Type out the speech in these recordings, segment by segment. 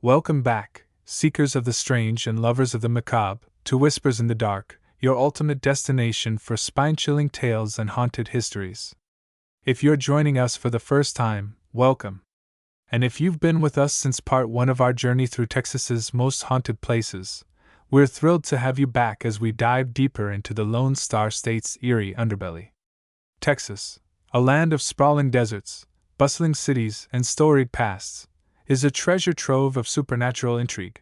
Welcome back, seekers of the strange and lovers of the macabre, to Whispers in the Dark, your ultimate destination for spine-chilling tales and haunted histories. If you're joining us for the first time, welcome. And if you've been with us since part 1 of our journey through Texas's most haunted places, we're thrilled to have you back as we dive deeper into the Lone Star State's eerie underbelly. Texas, a land of sprawling deserts, bustling cities, and storied pasts, is a treasure trove of supernatural intrigue.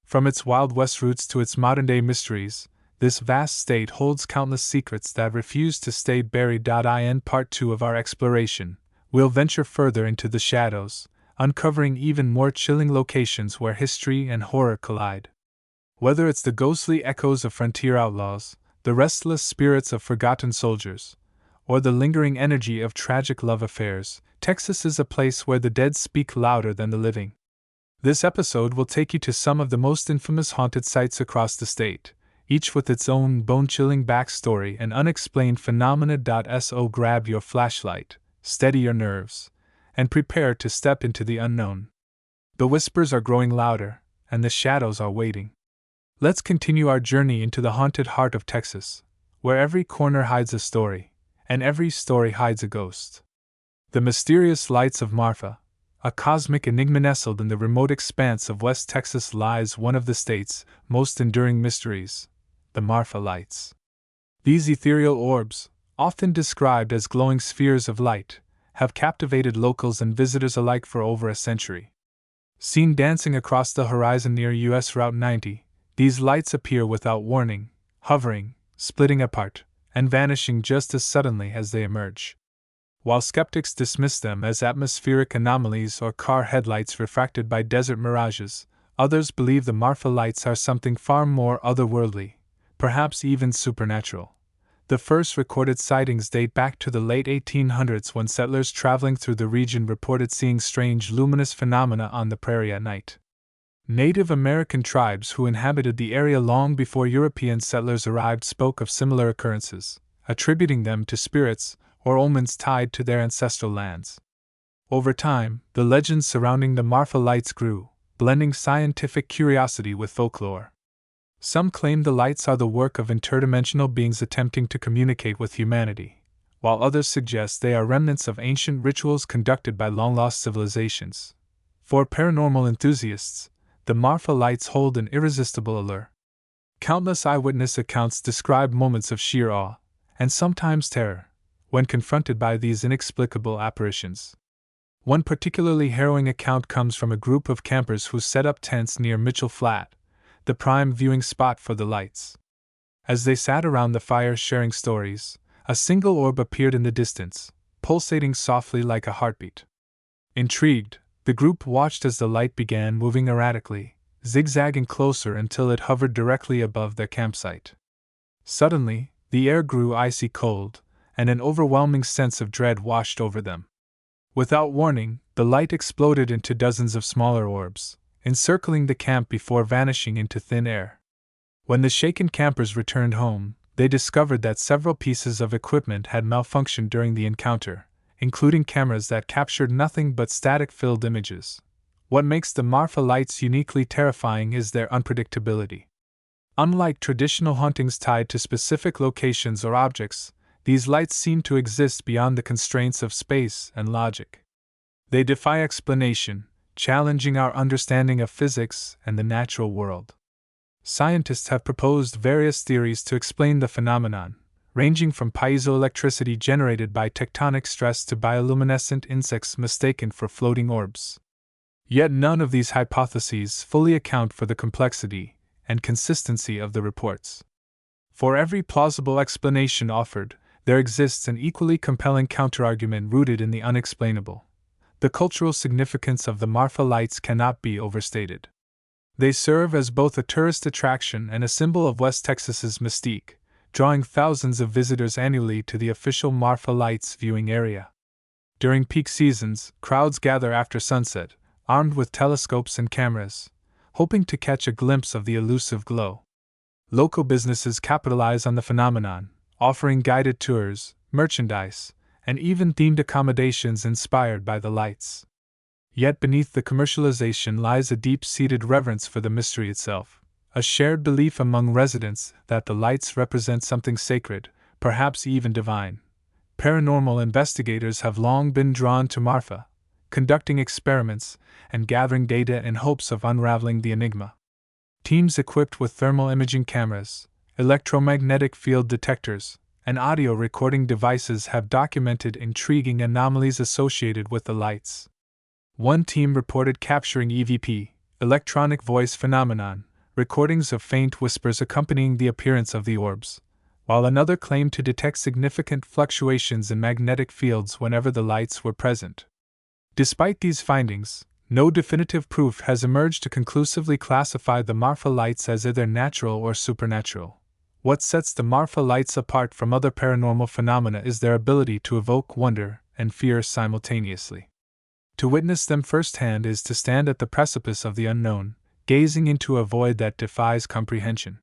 From its Wild West roots to its modern-day mysteries, this vast state holds countless secrets that refuse to stay buried. In part 2 of our exploration, we'll venture further into the shadows, uncovering even more chilling locations where history and horror collide. Whether it's the ghostly echoes of frontier outlaws, the restless spirits of forgotten soldiers, or the lingering energy of tragic love affairs, Texas is a place where the dead speak louder than the living. This episode will take you to some of the most infamous haunted sites across the state, each with its own bone-chilling backstory and unexplained phenomena. So grab your flashlight, steady your nerves, and prepare to step into the unknown. The whispers are growing louder, and the shadows are waiting. Let's continue our journey into the haunted heart of Texas, where every corner hides a story, and every story hides a ghost. The mysterious lights of Marfa, a cosmic enigma nestled in the remote expanse of West Texas, lies one of the state's most enduring mysteries, the Marfa lights. These ethereal orbs, often described as glowing spheres of light, have captivated locals and visitors alike for over a century. Seen dancing across the horizon near U.S. Route 90, these lights appear without warning, hovering, splitting apart, and vanishing just as suddenly as they emerge. While skeptics dismiss them as atmospheric anomalies or car headlights refracted by desert mirages, others believe the Marfa lights are something far more otherworldly, perhaps even supernatural. The first recorded sightings date back to the late 1800s when settlers traveling through the region reported seeing strange luminous phenomena on the prairie at night. Native American tribes who inhabited the area long before European settlers arrived spoke of similar occurrences, attributing them to spirits or omens tied to their ancestral lands. Over time, the legends surrounding the Marfa lights grew, blending scientific curiosity with folklore. Some claim the lights are the work of interdimensional beings attempting to communicate with humanity, while others suggest they are remnants of ancient rituals conducted by long-lost civilizations. For paranormal enthusiasts, the Marfa lights hold an irresistible allure. Countless eyewitness accounts describe moments of sheer awe, and sometimes terror, when confronted by these inexplicable apparitions. One particularly harrowing account comes from a group of campers who set up tents near Mitchell Flat, the prime viewing spot for the lights. As they sat around the fire sharing stories, a single orb appeared in the distance, pulsating softly like a heartbeat. Intrigued, the group watched as the light began moving erratically, zigzagging closer until it hovered directly above their campsite. Suddenly, the air grew icy cold, and an overwhelming sense of dread washed over them. Without warning, the light exploded into dozens of smaller orbs, encircling the camp before vanishing into thin air. When the shaken campers returned home, they discovered that several pieces of equipment had malfunctioned during the encounter, including cameras that captured nothing but static-filled images. What makes the Marfa lights uniquely terrifying is their unpredictability. Unlike traditional hauntings tied to specific locations or objects, these lights seem to exist beyond the constraints of space and logic. They defy explanation, challenging our understanding of physics and the natural world. Scientists have proposed various theories to explain the phenomenon, ranging from piezoelectricity generated by tectonic stress to bioluminescent insects mistaken for floating orbs. Yet none of these hypotheses fully account for the complexity and consistency of the reports. For every plausible explanation offered, there exists an equally compelling counterargument rooted in the unexplainable. The cultural significance of the Marfa lights cannot be overstated. They serve as both a tourist attraction and a symbol of West Texas's mystique, drawing thousands of visitors annually to the official Marfa lights viewing area. During peak seasons, crowds gather after sunset, armed with telescopes and cameras, hoping to catch a glimpse of the elusive glow. Local businesses capitalize on the phenomenon, offering guided tours, merchandise, and even themed accommodations inspired by the lights. Yet beneath the commercialization lies a deep-seated reverence for the mystery itself, a shared belief among residents that the lights represent something sacred, perhaps even divine. Paranormal investigators have long been drawn to Marfa, conducting experiments and gathering data in hopes of unraveling the enigma. Teams equipped with thermal imaging cameras, electromagnetic field detectors, and audio recording devices have documented intriguing anomalies associated with the lights. One team reported capturing EVP, electronic voice phenomenon, recordings of faint whispers accompanying the appearance of the orbs, while another claimed to detect significant fluctuations in magnetic fields whenever the lights were present. Despite these findings, no definitive proof has emerged to conclusively classify the Marfa lights as either natural or supernatural. What sets the Marfa lights apart from other paranormal phenomena is their ability to evoke wonder and fear simultaneously. To witness them firsthand is to stand at the precipice of the unknown, gazing into a void that defies comprehension.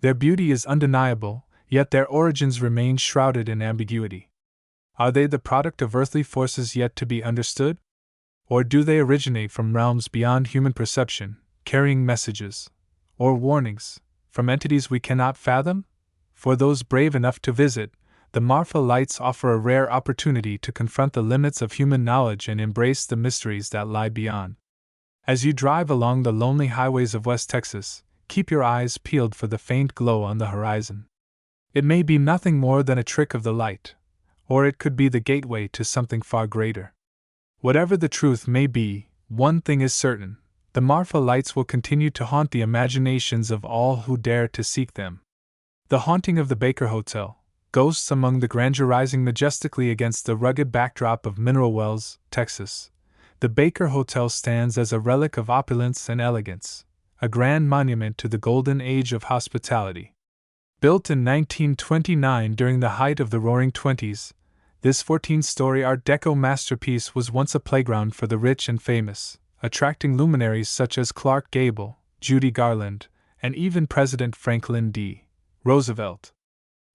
Their beauty is undeniable, yet their origins remain shrouded in ambiguity. Are they the product of earthly forces yet to be understood? Or do they originate from realms beyond human perception, carrying messages, or warnings, from entities we cannot fathom? For those brave enough to visit, the Marfa lights offer a rare opportunity to confront the limits of human knowledge and embrace the mysteries that lie beyond. As you drive along the lonely highways of West Texas, keep your eyes peeled for the faint glow on the horizon. It may be nothing more than a trick of the light, or it could be the gateway to something far greater. Whatever the truth may be, one thing is certain: the Marfa lights will continue to haunt the imaginations of all who dare to seek them. The haunting of the Baker Hotel, ghosts among the grandeur rising majestically against the rugged backdrop of Mineral Wells, Texas. The Baker Hotel stands as a relic of opulence and elegance, a grand monument to the golden age of hospitality. Built in 1929 during the height of the Roaring Twenties, this 14-story Art Deco masterpiece was once a playground for the rich and famous, attracting luminaries such as Clark Gable, Judy Garland, and even President Franklin D. Roosevelt.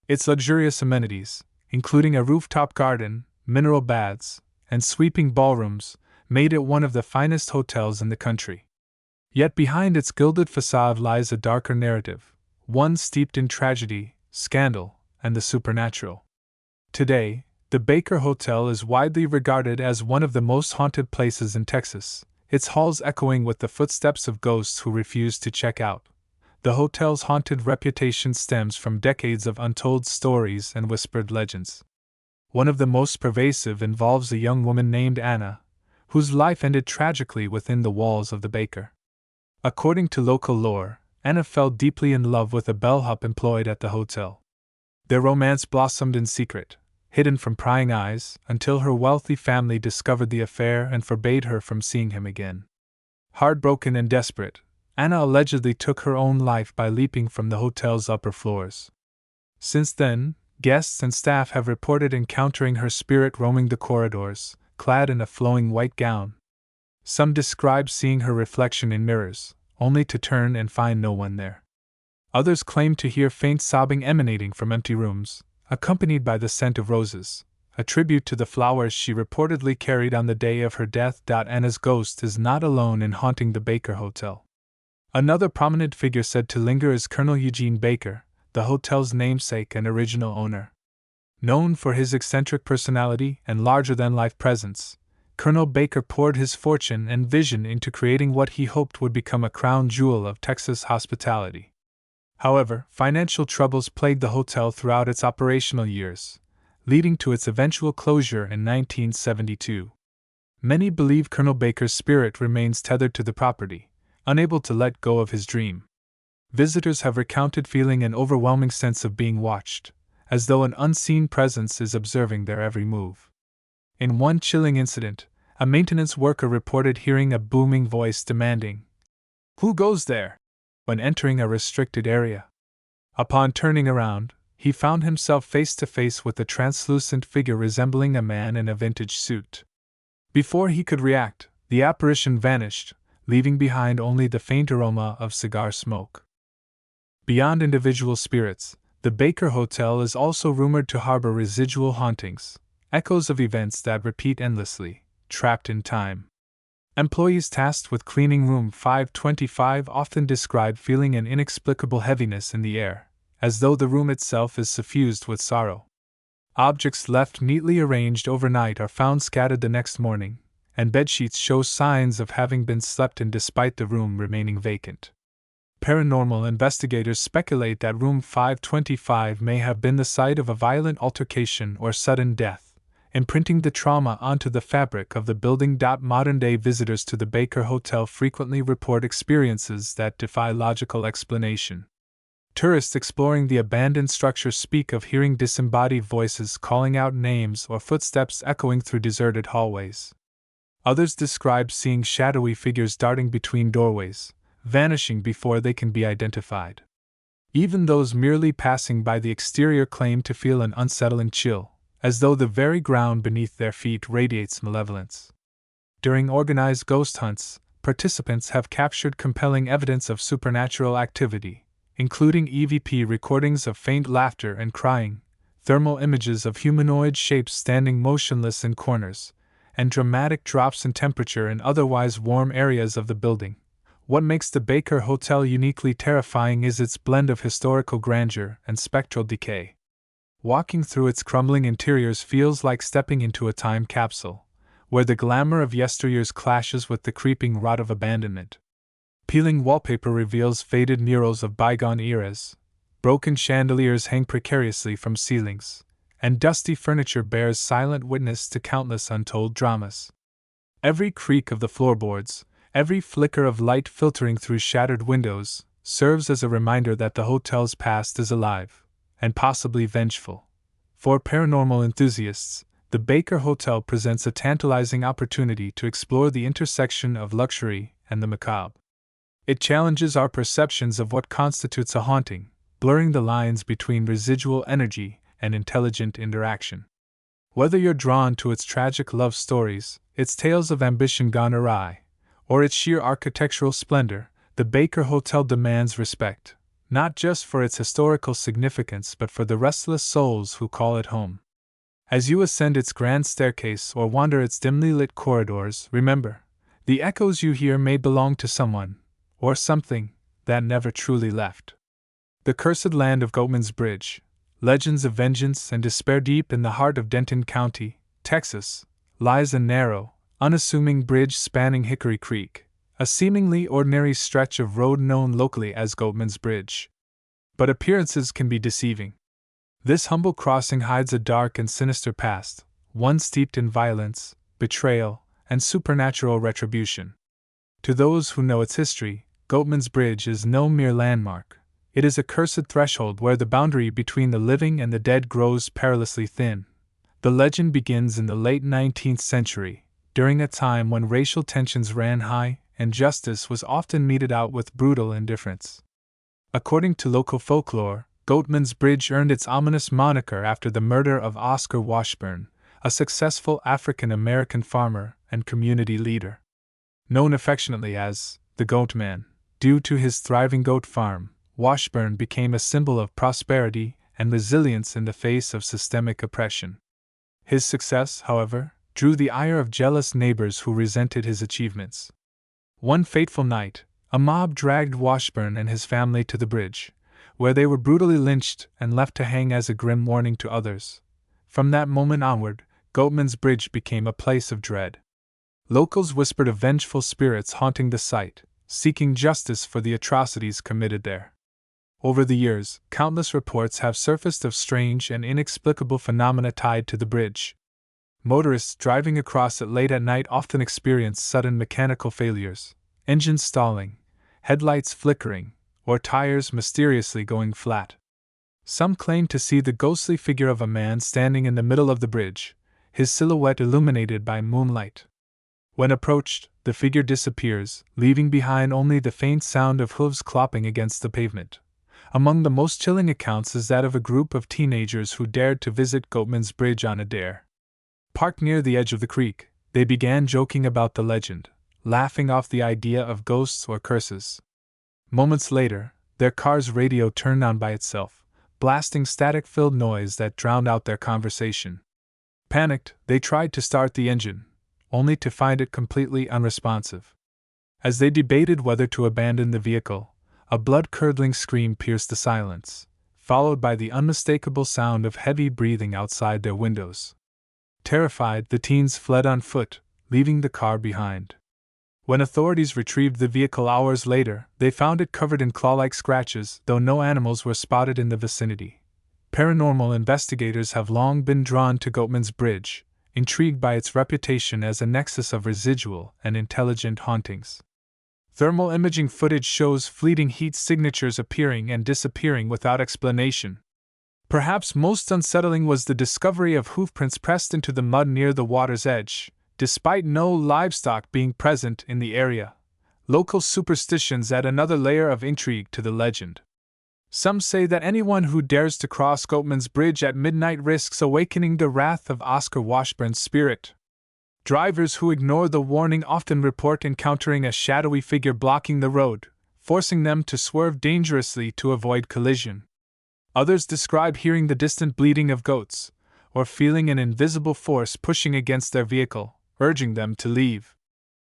Its luxurious amenities, including a rooftop garden, mineral baths, and sweeping ballrooms, made it one of the finest hotels in the country. Yet behind its gilded facade lies a darker narrative, one steeped in tragedy, scandal, and the supernatural. Today, the Baker Hotel is widely regarded as one of the most haunted places in Texas, its halls echoing with the footsteps of ghosts who refuse to check out. The hotel's haunted reputation stems from decades of untold stories and whispered legends. One of the most pervasive involves a young woman named Anna, whose life ended tragically within the walls of the Baker. According to local lore, Anna fell deeply in love with a bellhop employed at the hotel. Their romance blossomed in secret, hidden from prying eyes, until her wealthy family discovered the affair and forbade her from seeing him again. Heartbroken and desperate, Anna allegedly took her own life by leaping from the hotel's upper floors. Since then, guests and staff have reported encountering her spirit roaming the corridors, clad in a flowing white gown. Some describe seeing her reflection in mirrors, only to turn and find no one there. Others claim to hear faint sobbing emanating from empty rooms, accompanied by the scent of roses, a tribute to the flowers she reportedly carried on the day of her death. Anna's ghost is not alone in haunting the Baker Hotel. Another prominent figure said to linger is Colonel Eugene Baker, the hotel's namesake and original owner. Known for his eccentric personality and larger-than-life presence, Colonel Baker poured his fortune and vision into creating what he hoped would become a crown jewel of Texas hospitality. However, financial troubles plagued the hotel throughout its operational years, leading to its eventual closure in 1972. Many believe Colonel Baker's spirit remains tethered to the property, unable to let go of his dream. Visitors have recounted feeling an overwhelming sense of being watched, as though an unseen presence is observing their every move. In one chilling incident, a maintenance worker reported hearing a booming voice demanding, "Who goes there?" when entering a restricted area. Upon turning around, he found himself face to face with a translucent figure resembling a man in a vintage suit. Before he could react, the apparition vanished, leaving behind only the faint aroma of cigar smoke. Beyond individual spirits, the Baker Hotel is also rumored to harbor residual hauntings, echoes of events that repeat endlessly, trapped in time. Employees tasked with cleaning room 525 often describe feeling an inexplicable heaviness in the air, as though the room itself is suffused with sorrow. Objects left neatly arranged overnight are found scattered the next morning, and bedsheets show signs of having been slept in despite the room remaining vacant. Paranormal investigators speculate that room 525 may have been the site of a violent altercation or sudden death, imprinting the trauma onto the fabric of the building. Modern-day visitors to the Baker Hotel frequently report experiences that defy logical explanation. Tourists exploring the abandoned structure speak of hearing disembodied voices calling out names or footsteps echoing through deserted hallways. Others describe seeing shadowy figures darting between doorways, vanishing before they can be identified. Even those merely passing by the exterior claim to feel an unsettling chill, as though the very ground beneath their feet radiates malevolence. During organized ghost hunts, participants have captured compelling evidence of supernatural activity, including EVP recordings of faint laughter and crying, thermal images of humanoid shapes standing motionless in corners, and dramatic drops in temperature in otherwise warm areas of the building. What makes the Baker Hotel uniquely terrifying is its blend of historical grandeur and spectral decay. Walking through its crumbling interiors feels like stepping into a time capsule, where the glamour of yesteryears clashes with the creeping rot of abandonment. Peeling wallpaper reveals faded murals of bygone eras, broken chandeliers hang precariously from ceilings, and dusty furniture bears silent witness to countless untold dramas. Every creak of the floorboards, every flicker of light filtering through shattered windows, serves as a reminder that the hotel's past is alive, and possibly vengeful. For paranormal enthusiasts, the Baker Hotel presents a tantalizing opportunity to explore the intersection of luxury and the macabre. It challenges our perceptions of what constitutes a haunting, blurring the lines between residual energy and intelligent interaction. Whether you're drawn to its tragic love stories, its tales of ambition gone awry, or its sheer architectural splendor, the Baker Hotel demands respect, not just for its historical significance but for the restless souls who call it home. As you ascend its grand staircase or wander its dimly lit corridors, remember, the echoes you hear may belong to someone, or something, that never truly left. The cursed land of Goatman's Bridge, legends of vengeance and despair. Deep in the heart of Denton County, Texas, lies a narrow, unassuming bridge spanning Hickory Creek, a seemingly ordinary stretch of road known locally as Goatman's Bridge. But appearances can be deceiving. This humble crossing hides a dark and sinister past, one steeped in violence, betrayal, and supernatural retribution. To those who know its history, Goatman's Bridge is no mere landmark. It is a cursed threshold where the boundary between the living and the dead grows perilously thin. The legend begins in the late 19th century, during a time when racial tensions ran high and justice was often meted out with brutal indifference. According to local folklore, Goatman's Bridge earned its ominous moniker after the murder of Oscar Washburn, a successful African-American farmer and community leader. Known affectionately as the Goat Man, due to his thriving goat farm, Washburn became a symbol of prosperity and resilience in the face of systemic oppression. His success, however, drew the ire of jealous neighbors who resented his achievements. One fateful night, a mob dragged Washburn and his family to the bridge, where they were brutally lynched and left to hang as a grim warning to others. From that moment onward, Goatman's Bridge became a place of dread. Locals whispered of vengeful spirits haunting the site, seeking justice for the atrocities committed there. Over the years, countless reports have surfaced of strange and inexplicable phenomena tied to the bridge. Motorists driving across it late at night often experience sudden mechanical failures, engines stalling, headlights flickering, or tires mysteriously going flat. Some claim to see the ghostly figure of a man standing in the middle of the bridge, his silhouette illuminated by moonlight. When approached, the figure disappears, leaving behind only the faint sound of hooves clopping against the pavement. Among the most chilling accounts is that of a group of teenagers who dared to visit Goatman's Bridge on a dare. Parked near the edge of the creek, they began joking about the legend, laughing off the idea of ghosts or curses. Moments later, their car's radio turned on by itself, blasting static-filled noise that drowned out their conversation. Panicked, they tried to start the engine, only to find it completely unresponsive. As they debated whether to abandon the vehicle, a blood-curdling scream pierced the silence, followed by the unmistakable sound of heavy breathing outside their windows. Terrified, the teens fled on foot, leaving the car behind. When authorities retrieved the vehicle hours later, they found it covered in claw-like scratches, though no animals were spotted in the vicinity. Paranormal investigators have long been drawn to Goatman's Bridge, intrigued by its reputation as a nexus of residual and intelligent hauntings. Thermal imaging footage shows fleeting heat signatures appearing and disappearing without explanation. Perhaps most unsettling was the discovery of hoofprints pressed into the mud near the water's edge, despite no livestock being present in the area. Local superstitions add another layer of intrigue to the legend. Some say that anyone who dares to cross Goatman's Bridge at midnight risks awakening the wrath of Oscar Washburn's spirit. Drivers who ignore the warning often report encountering a shadowy figure blocking the road, forcing them to swerve dangerously to avoid collision. Others describe hearing the distant bleating of goats, or feeling an invisible force pushing against their vehicle, urging them to leave.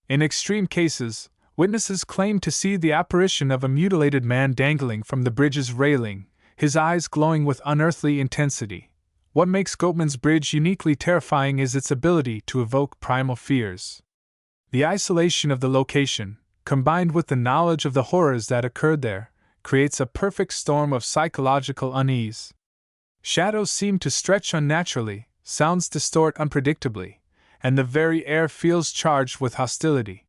In extreme cases, witnesses claim to see the apparition of a mutilated man dangling from the bridge's railing, his eyes glowing with unearthly intensity. What makes Goatman's Bridge uniquely terrifying is its ability to evoke primal fears. The isolation of the location, combined with the knowledge of the horrors that occurred there, creates a perfect storm of psychological unease. Shadows seem to stretch unnaturally, sounds distort unpredictably, and the very air feels charged with hostility.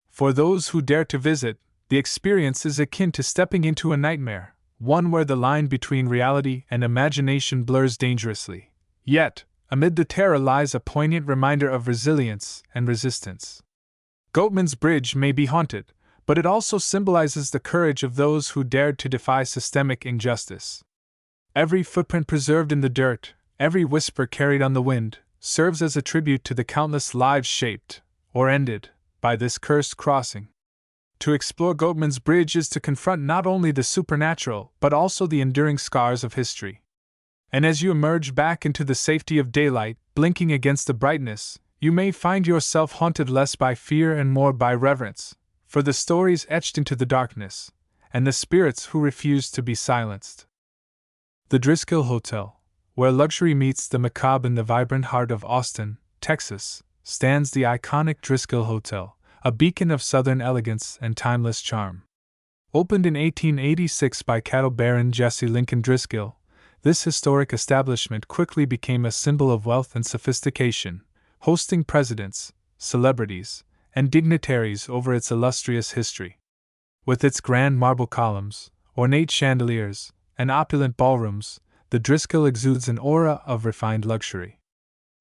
For those who dare to visit, the experience is akin to stepping into a nightmare, one where the line between reality and imagination blurs dangerously. Yet, amid the terror lies a poignant reminder of resilience and resistance. Goatman's Bridge may be haunted, but it also symbolizes the courage of those who dared to defy systemic injustice. Every footprint preserved in the dirt, every whisper carried on the wind, serves as a tribute to the countless lives shaped, or ended, by this cursed crossing. To explore Goatman's Bridge is to confront not only the supernatural, but also the enduring scars of history. And as you emerge back into the safety of daylight, blinking against the brightness, you may find yourself haunted less by fear and more by reverence, for the stories etched into the darkness, and the spirits who refuse to be silenced. The Driscoll Hotel, where luxury meets the macabre in the vibrant heart of Austin, Texas, stands the iconic Driscoll Hotel, a beacon of Southern elegance and timeless charm. Opened in 1886 by cattle baron Jesse Lincoln Driscoll, this historic establishment quickly became a symbol of wealth and sophistication, hosting presidents, celebrities, and dignitaries over its illustrious history. With its grand marble columns, ornate chandeliers, and opulent ballrooms, the Driscoll exudes an aura of refined luxury.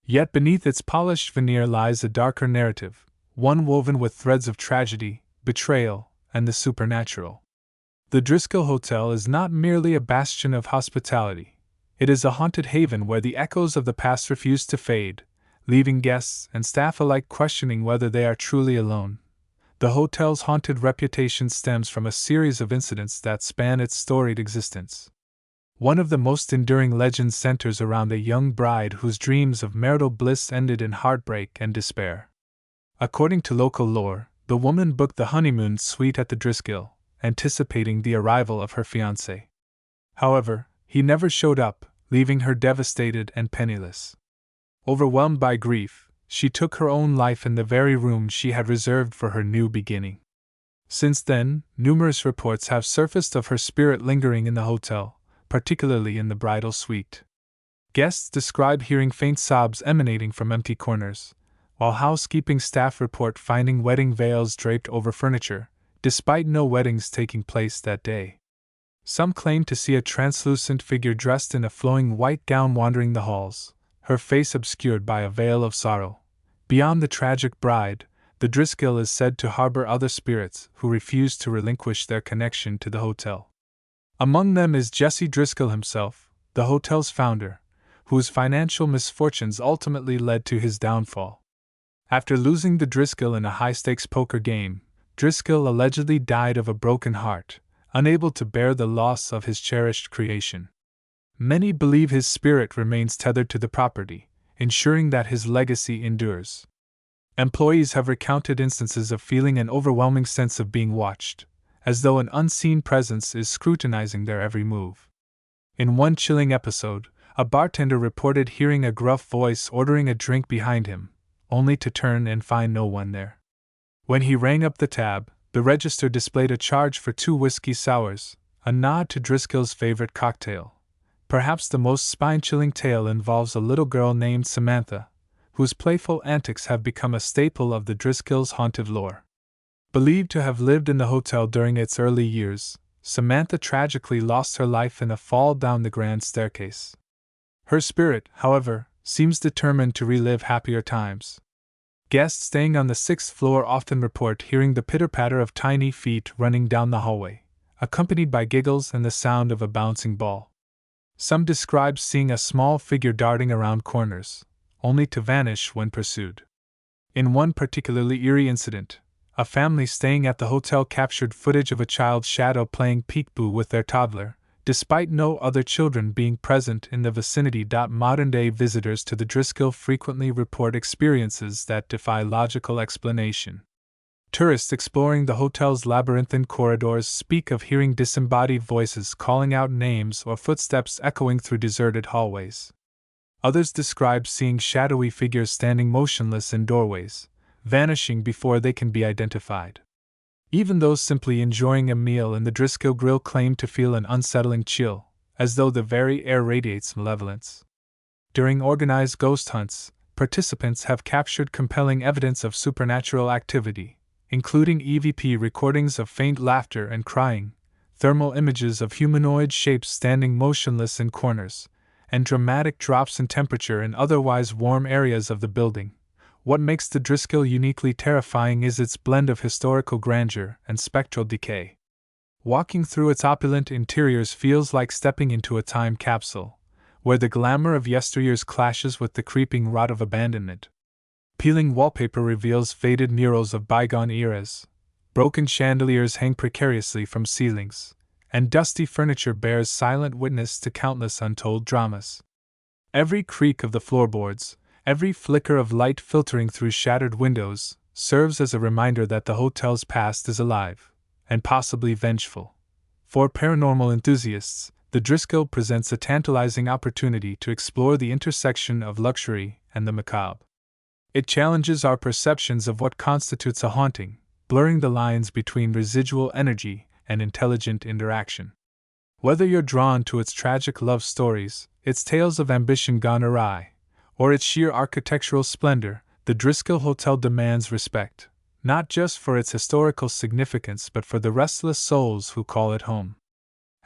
Yet beneath its polished veneer lies a darker narrative, one woven with threads of tragedy, betrayal, and the supernatural. The Driscoll Hotel is not merely a bastion of hospitality. It is a haunted haven where the echoes of the past refuse to fade, leaving guests and staff alike questioning whether they are truly alone. The hotel's haunted reputation stems from a series of incidents that span its storied existence. One of the most enduring legends centers around a young bride whose dreams of marital bliss ended in heartbreak and despair. According to local lore, the woman booked the honeymoon suite at the Driscoll, anticipating the arrival of her fiancé. However, he never showed up, leaving her devastated and penniless. Overwhelmed by grief, she took her own life in the very room she had reserved for her new beginning. Since then, numerous reports have surfaced of her spirit lingering in the hotel, particularly in the bridal suite. Guests describe hearing faint sobs emanating from empty corners, while housekeeping staff report finding wedding veils draped over furniture, despite no weddings taking place that day. Some claim to see a translucent figure dressed in a flowing white gown wandering the halls, her face obscured by a veil of sorrow. Beyond the tragic bride, the Driscoll is said to harbor other spirits who refuse to relinquish their connection to the hotel. Among them is Jesse Driscoll himself, the hotel's founder, whose financial misfortunes ultimately led to his downfall. After losing the Driscoll in a high-stakes poker game, Driscoll allegedly died of a broken heart, unable to bear the loss of his cherished creation. Many believe his spirit remains tethered to the property, ensuring that his legacy endures. Employees have recounted instances of feeling an overwhelming sense of being watched, as though an unseen presence is scrutinizing their every move. In one chilling episode, a bartender reported hearing a gruff voice ordering a drink behind him, only to turn and find no one there. When he rang up the tab, the register displayed a charge for 2 whiskey sours, a nod to Driscoll's favorite cocktail. Perhaps the most spine-chilling tale involves a little girl named Samantha, whose playful antics have become a staple of the Driscolls' haunted lore. Believed to have lived in the hotel during its early years, Samantha tragically lost her life in a fall down the grand staircase. Her spirit, however, seems determined to relive happier times. Guests staying on the 6th floor often report hearing the pitter-patter of tiny feet running down the hallway, accompanied by giggles and the sound of a bouncing ball. Some describe seeing a small figure darting around corners, only to vanish when pursued. In one particularly eerie incident, a family staying at the hotel captured footage of a child's shadow playing peekaboo with their toddler, despite no other children being present in the vicinity. Modern-day visitors to the Driscoll frequently report experiences that defy logical explanation. Tourists exploring the hotel's labyrinthine corridors speak of hearing disembodied voices calling out names or footsteps echoing through deserted hallways. Others describe seeing shadowy figures standing motionless in doorways, vanishing before they can be identified. Even those simply enjoying a meal in the Driscoll Grill claim to feel an unsettling chill, as though the very air radiates malevolence. During organized ghost hunts, participants have captured compelling evidence of supernatural activity, including EVP recordings of faint laughter and crying, thermal images of humanoid shapes standing motionless in corners, and dramatic drops in temperature in otherwise warm areas of the building. What makes the Driscoll uniquely terrifying is its blend of historical grandeur and spectral decay. Walking through its opulent interiors feels like stepping into a time capsule, where the glamour of yesteryears clashes with the creeping rot of abandonment. Peeling wallpaper reveals faded murals of bygone eras, broken chandeliers hang precariously from ceilings, and dusty furniture bears silent witness to countless untold dramas. Every creak of the floorboards, every flicker of light filtering through shattered windows, serves as a reminder that the hotel's past is alive, and possibly vengeful. For paranormal enthusiasts, the Driscoll presents a tantalizing opportunity to explore the intersection of luxury and the macabre. It challenges our perceptions of what constitutes a haunting, blurring the lines between residual energy and intelligent interaction. Whether you're drawn to its tragic love stories, its tales of ambition gone awry, or its sheer architectural splendor, the Driscoll Hotel demands respect, not just for its historical significance but for the restless souls who call it home.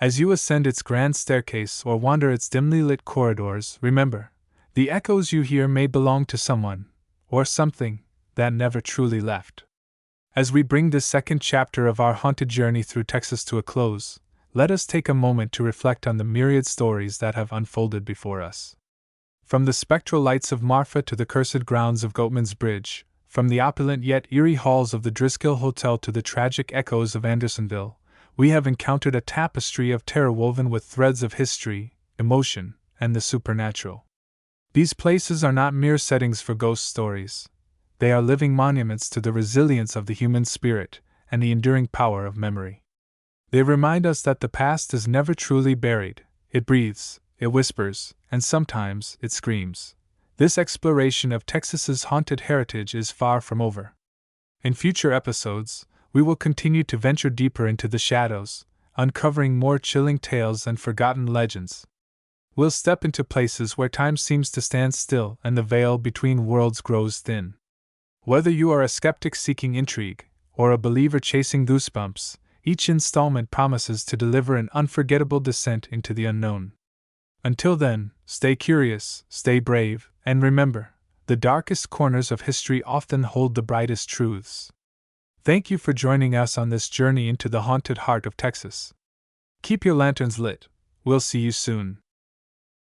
As you ascend its grand staircase or wander its dimly lit corridors, remember, the echoes you hear may belong to someone, or something, that never truly left. As we bring this second chapter of our haunted journey through Texas to a close, let us take a moment to reflect on the myriad stories that have unfolded before us. From the spectral lights of Marfa to the cursed grounds of Goatman's Bridge, from the opulent yet eerie halls of the Driscoll Hotel to the tragic echoes of Andersonville, we have encountered a tapestry of terror woven with threads of history, emotion, and the supernatural. These places are not mere settings for ghost stories. They are living monuments to the resilience of the human spirit and the enduring power of memory. They remind us that the past is never truly buried. It breathes, it whispers, and sometimes it screams. This exploration of Texas's haunted heritage is far from over. In future episodes, we will continue to venture deeper into the shadows, uncovering more chilling tales and forgotten legends. We'll step into places where time seems to stand still and the veil between worlds grows thin. Whether you are a skeptic seeking intrigue, or a believer chasing goosebumps, each installment promises to deliver an unforgettable descent into the unknown. Until then, stay curious, stay brave, and remember, the darkest corners of history often hold the brightest truths. Thank you for joining us on this journey into the haunted heart of Texas. Keep your lanterns lit. We'll see you soon.